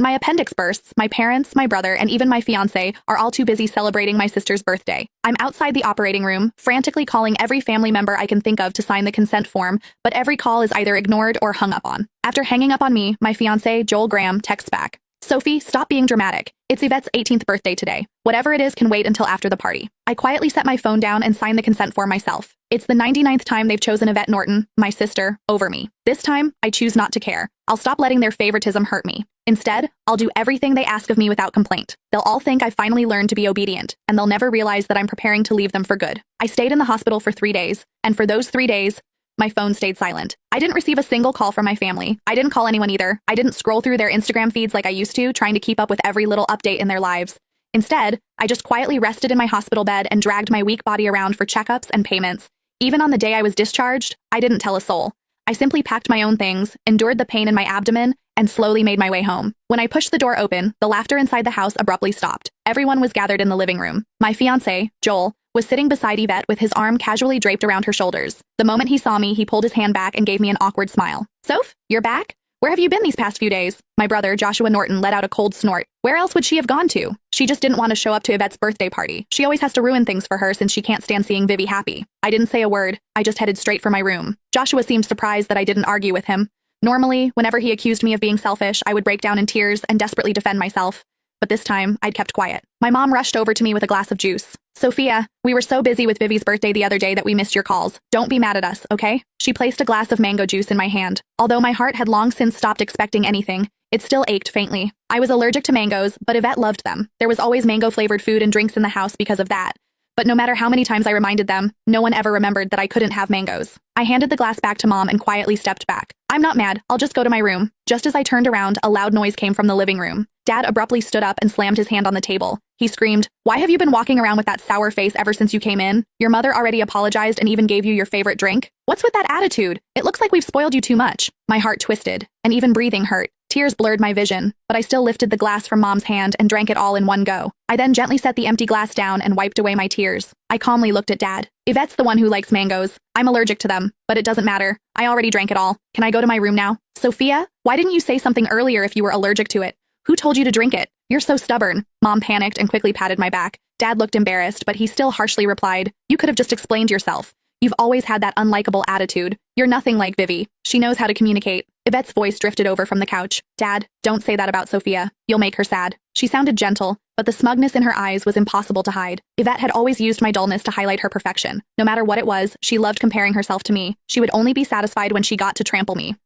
My appendix bursts, my parents, my brother, and even my fiancé are all too busy celebrating my sister's birthday. I'm outside the operating room, frantically calling every family member I can think of to sign the consent form, but every call is either ignored or hung up on. After hanging up on me, my fiancé, Joel Graham, texts back. Sophie, stop being dramatic. It's Yvette's 18th birthday today. Whatever it is can wait until after the party. I quietly set my phone down and sign the consent form myself. It's the 99th time they've chosen Yvette Norton, my sister, over me. This time, I choose not to care. I'll stop letting their favoritism hurt me. Instead, I'll do everything they ask of me without complaint. They'll all think I finally learned to be obedient, and they'll never realize that I'm preparing to leave them for good. I stayed in the hospital for 3 days, and for those 3 days, my phone stayed silent. I didn't receive a single call from my family. I didn't call anyone either. I didn't scroll through their Instagram feeds like I used to, trying to keep up with every little update in their lives. Instead, I just quietly rested in my hospital bed and dragged my weak body around for checkups and payments. Even on the day I was discharged, I didn't tell a soul. I simply packed my own things, endured the pain in my abdomen, and slowly made my way home. When I pushed the door open, the laughter inside the house abruptly stopped. Everyone was gathered in the living room. My fiancé, Joel, was sitting beside Yvette with his arm casually draped around her shoulders. The moment he saw me, he pulled his hand back and gave me an awkward smile. Soph, you're back? Where have you been these past few days? My brother, Joshua Norton, let out a cold snort. Where else would she have gone to? She just didn't want to show up to Yvette's birthday party. She always has to ruin things for her since she can't stand seeing Vivi happy. I didn't say a word. I just headed straight for my room. Joshua seemed surprised that I didn't argue with him. Normally, whenever he accused me of being selfish, I would break down in tears and desperately defend myself. But this time, I'd kept quiet. My mom rushed over to me with a glass of juice. Sophia, we were so busy with Vivi's birthday the other day that we missed your calls. Don't be mad at us, okay? She placed a glass of mango juice in my hand. Although my heart had long since stopped expecting anything, it still ached faintly. I was allergic to mangoes, but Yvette loved them. There was always mango-flavored food and drinks in the house because of that. But no matter how many times I reminded them, no one ever remembered that I couldn't have mangoes. I handed the glass back to Mom and quietly stepped back. I'm not mad, I'll just go to my room. Just as I turned around, a loud noise came from the living room. Dad abruptly stood up and slammed his hand on the table. He screamed, "Why have you been walking around with that sour face ever since you came in? Your mother already apologized and even gave you your favorite drink? What's with that attitude? It looks like we've spoiled you too much." My heart twisted, and even breathing hurt. Tears blurred my vision, but I still lifted the glass from Mom's hand and drank it all in one go. I then gently set the empty glass down and wiped away my tears. I calmly looked at Dad. Yvette's the one who likes mangoes. I'm allergic to them, but it doesn't matter. I already drank it all. Can I go to my room now? Sophia, why didn't you say something earlier if you were allergic to it? Who told you to drink it? You're so stubborn. Mom panicked and quickly patted my back. Dad looked embarrassed, but he still harshly replied, "You could have just explained yourself. You've always had that unlikable attitude. You're nothing like Vivi. She knows how to communicate." Yvette's voice drifted over from the couch. "Dad, don't say that about Sophia. You'll make her sad." She sounded gentle, but the smugness in her eyes was impossible to hide. Yvette had always used my dullness to highlight her perfection. No matter what it was, she loved comparing herself to me. She would only be satisfied when she got to trample me.